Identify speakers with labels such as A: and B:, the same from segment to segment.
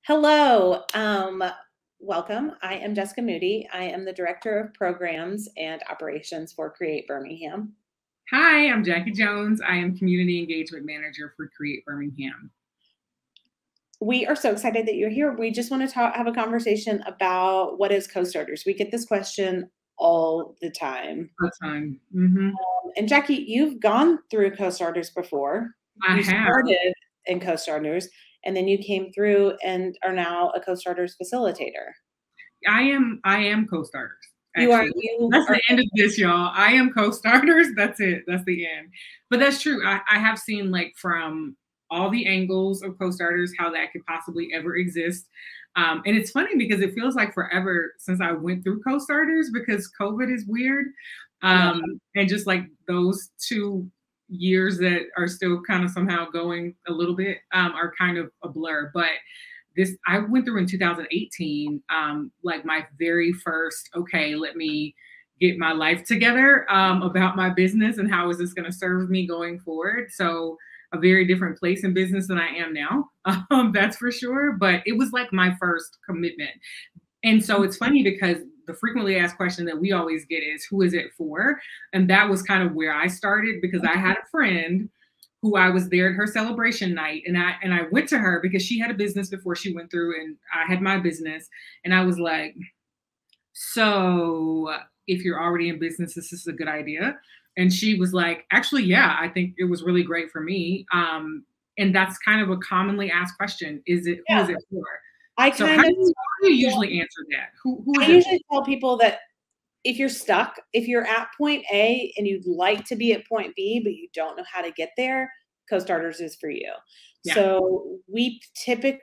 A: Hello, welcome. I am Jessica Moody. I am the Director of Programs and Operations for Create Birmingham.
B: Hi, I'm Jackie Jones. I am Community Engagement Manager for Create Birmingham.
A: We are so excited that you're here. We just want to have a conversation about what is Co-Starters. We get this question all the time. And Jackie, you've gone through Co-Starters before.
B: I
A: have. Started in Co-Starters, and then you came through and are now a Co-Starters facilitator.
B: I am Co-Starters.
A: That's
B: the end of this, y'all. I am Co-Starters. That's it. That's the end. But that's true. I have seen, like, from all the angles of Co-Starters, how that could possibly ever exist. And it's funny because it feels like forever since I went through Co-Starters because COVID is weird. And just like those 2 years that are still kind of somehow going a little bit are kind of a blur. But I went through in 2018, like my very first, okay, let me get my life together about my business and how is this going to serve me going forward. So a very different place in business than I am now. That's for sure. But it was like my first commitment. And so it's funny because the frequently asked question that we always get is, who is it for? And that was kind of where I started because I had a friend who I was there at her celebration night. And I went to her because she had a business before she went through and I had my business. And I was like, so if you're already in business, this is a good idea. And she was like, actually, yeah, I think it was really great for me. And that's kind of a commonly asked question. Who is it for? How do you usually answer that?
A: I usually tell people that if you're stuck, if you're at point A and you'd like to be at point B, but you don't know how to get there, Co-Starters is for you. Yeah. So we typically,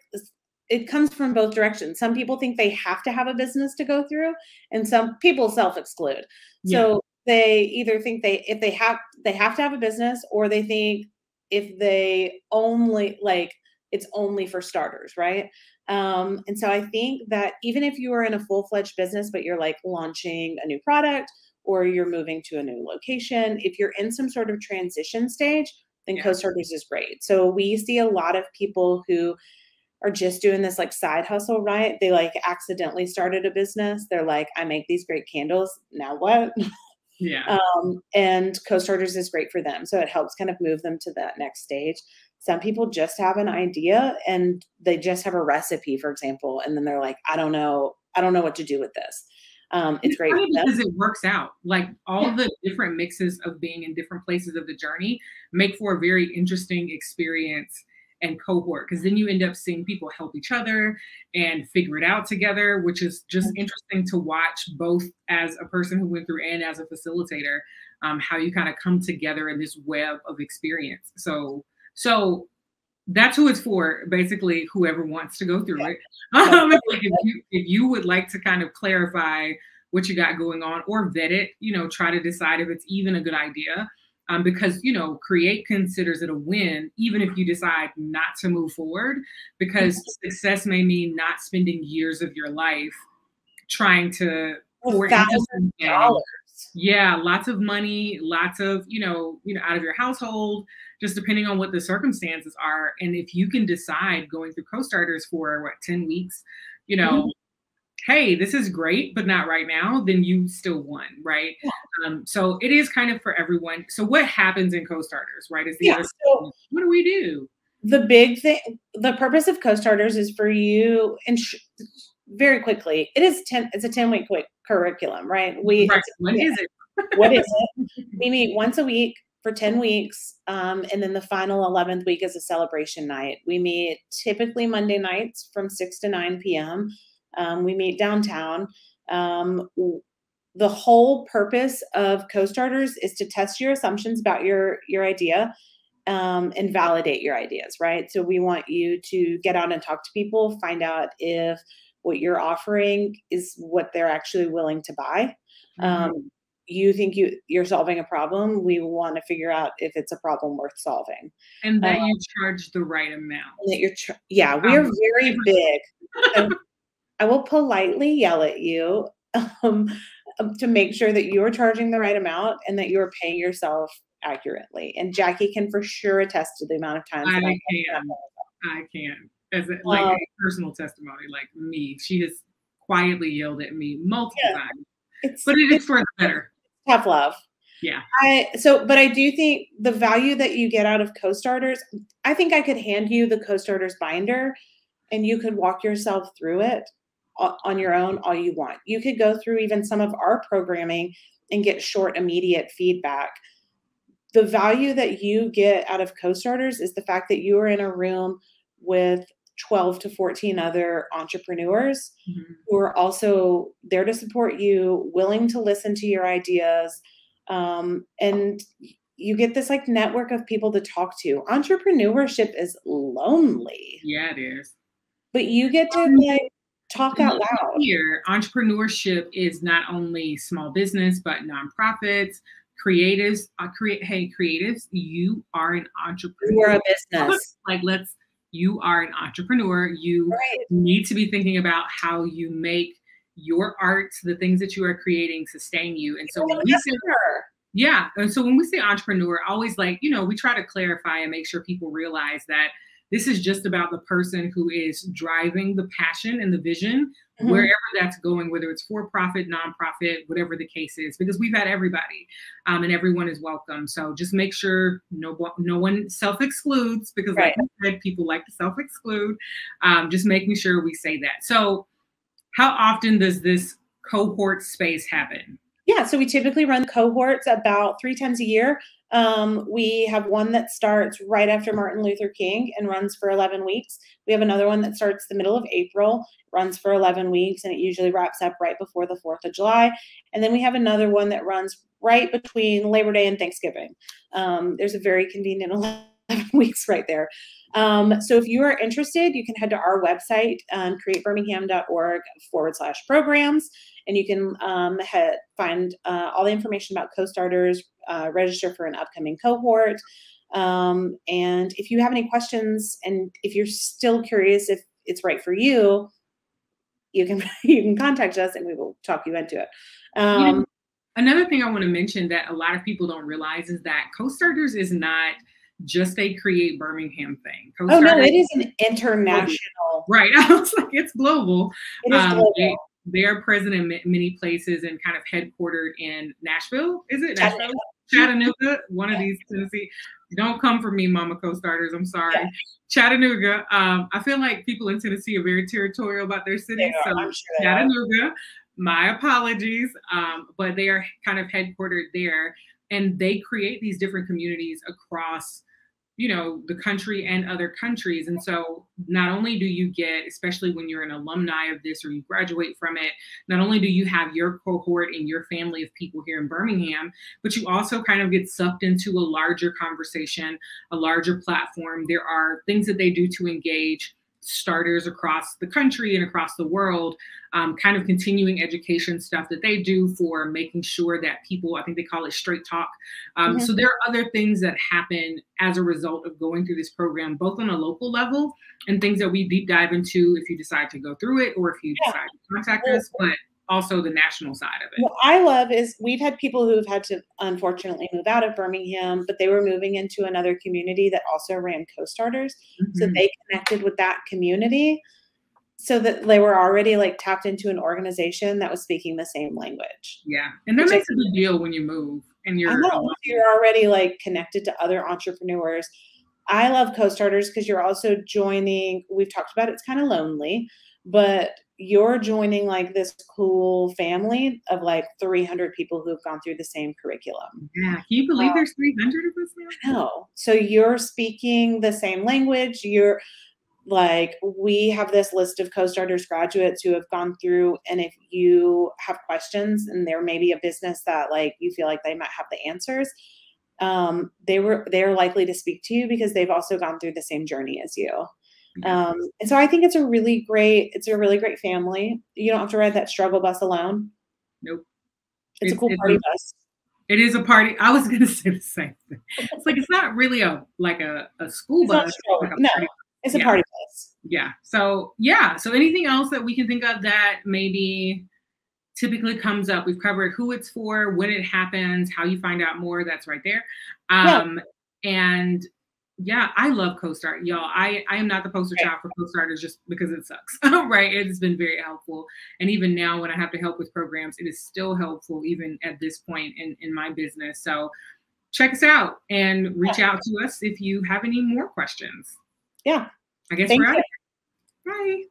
A: it comes from both directions. Some people think they have to have a business to go through, and some people self-exclude. Yeah. So they either think they have to have a business, or they think if they only it's only for starters, right? And so I think that even if you are in a full-fledged business, but you're like launching a new product or you're moving to a new location, if you're in some sort of transition stage, then Co-Starters is great. So we see a lot of people who are just doing this like side hustle, right? They like accidentally started a business. They're like, I make these great candles. Now what?
B: Yeah.
A: And Co-Starters is great for them. So it helps kind of move them to that next stage. Some people just have an idea and they just have a recipe, for example, and then they're like, I don't know what to do with this. It's great
B: because it works out. Like all of the different mixes of being in different places of the journey make for a very interesting experience and cohort, because then you end up seeing people help each other and figure it out together, which is just interesting to watch, both as a person who went through and as a facilitator, how you kind of come together in this web of experience. So that's who it's for, basically, whoever wants to go through it. If you would like to kind of clarify what you got going on or vet it, try to decide if it's even a good idea. Because, Create considers it a win, even if you decide not to move forward, because success may mean not spending years of your life trying to pour
A: $1,000.
B: Yeah, lots of money, lots of, out of your household, just depending on what the circumstances are. And if you can decide going through Co-Starters for 10 weeks, hey, this is great, but not right now, then you still won, right? Yeah. So it is kind of for everyone. So what happens in Co-Starters, right? Is the other thing. What do we do?
A: The big thing, the purpose of Co-Starters is for you, and very quickly, it's a 10-week curriculum, right?
B: What is it?
A: What is it? We meet once a week for 10 weeks. And then the final 11th week is a celebration night. We meet typically Monday nights from 6 to 9 p.m. We meet downtown. The whole purpose of Co-Starters is to test your assumptions about your idea and validate your ideas, right? So we want you to get out and talk to people, find out if what you're offering is what they're actually willing to buy. You think you're solving a problem. We want to figure out if it's a problem worth solving.
B: And that you charge the right amount.
A: That we are very big. I will politely yell at you to make sure that you are charging the right amount and that you're paying yourself accurately. And Jackie can for sure attest to the amount of times
B: I can. as like a personal testimony, like me. She has quietly yelled at me multiple times, but it is for the better.
A: Tough love.
B: Yeah.
A: But I do think the value that you get out of Co-Starters, I think I could hand you the Co-Starters binder and you could walk yourself through it on your own all you want. You could go through even some of our programming and get short, immediate feedback. The value that you get out of Co-Starters is the fact that you are in a room with 12 to 14 other entrepreneurs who are also there to support you, willing to listen to your ideas. And you get this like network of people to talk to. Entrepreneurship is lonely.
B: Yeah, it is.
A: But you get to like talk out loud.
B: Here, entrepreneurship is not only small business, but nonprofits, creatives. Creatives, you are an entrepreneur.
A: You are a business.
B: You are an entrepreneur. You need to be thinking about how you make your art, the things that you are creating, sustain you. And so when we say entrepreneur, always we try to clarify and make sure people realize that this is just about the person who is driving the passion and the vision, wherever that's going, whether it's for-profit, nonprofit, whatever the case is, because we've had everybody and everyone is welcome. So just make sure no one self-excludes, because like I said, people like to self-exclude. Just making sure we say that. So how often does this cohort space happen?
A: Yeah, so we typically run cohorts about 3 times a year. We have one that starts right after Martin Luther King and runs for 11 weeks. We have another one that starts the middle of April, runs for 11 weeks, and it usually wraps up right before the 4th of July. And then we have another one that runs right between Labor Day and Thanksgiving. There's a very convenient 11 weeks right there. So if you are interested, you can head to our website, createbirmingham.org/programs, and you can find all the information about Co-Starters, register for an upcoming cohort. And if you have any questions, and if you're still curious if it's right for you, you can contact us and we will talk you into it.
B: Another thing I want to mention that a lot of people don't realize is that Co-Starters is not just a Create Birmingham thing.
A: Oh no, it is an international.
B: Right. I was like, it's global.
A: It is global.
B: They are present in many places and kind of headquartered in Nashville. Is it Nashville? Chattanooga, one of these Tennessee. Don't come for me, Mama Co-Starters. I'm sorry. Yeah. Chattanooga. I feel like people in Tennessee are very territorial about their city. So I'm sure Chattanooga, my apologies. But they are kind of headquartered there, and they create these different communities across the country and other countries. And so not only do you get, especially when you're an alumni of this or you graduate from it, not only do you have your cohort and your family of people here in Birmingham, but you also kind of get sucked into a larger conversation, a larger platform. There are things that they do to engage starters across the country and across the world, kind of continuing education stuff that they do for making sure that people, I think they call it straight talk. So there are other things that happen as a result of going through this program, both on a local level and things that we deep dive into if you decide to go through it or if you decide to contact us, but also the national side of it.
A: What I love is we've had people who have had to unfortunately move out of Birmingham, but they were moving into another community that also ran Co-Starters. So they connected with that community so that they were already like tapped into an organization that was speaking the same language.
B: Yeah. And that makes a big deal when you move and you're
A: already like connected to other entrepreneurs. I love Co-Starters because you're also joining, we've talked about it's kind of lonely, but you're joining like this cool family of like 300 people who've gone through the same curriculum.
B: Yeah. Can you believe there's 300 of us now?
A: No. So you're speaking the same language. You're like, we have this list of Co-Starters graduates who have gone through, and if you have questions and there may be a business that like you feel like they might have the answers, they're likely to speak to you because they've also gone through the same journey as you. And so I think it's a really great family. You don't have to ride that struggle bus alone.
B: Nope.
A: It's a cool party bus.
B: It is a party. I was going to say the same thing. It's like, it's not really a school bus.
A: It's a party bus.
B: Yeah. So anything else that we can think of that maybe typically comes up? We've covered who it's for, when it happens, how you find out more. That's right there. And Yeah, I love CoStart, y'all. I am not the poster child for CoStarters just because it sucks, right? It has been very helpful. And even now when I have to help with programs, it is still helpful even at this point in my business. So check us out and reach out to us if you have any more questions.
A: Yeah.
B: I guess we're out. Bye.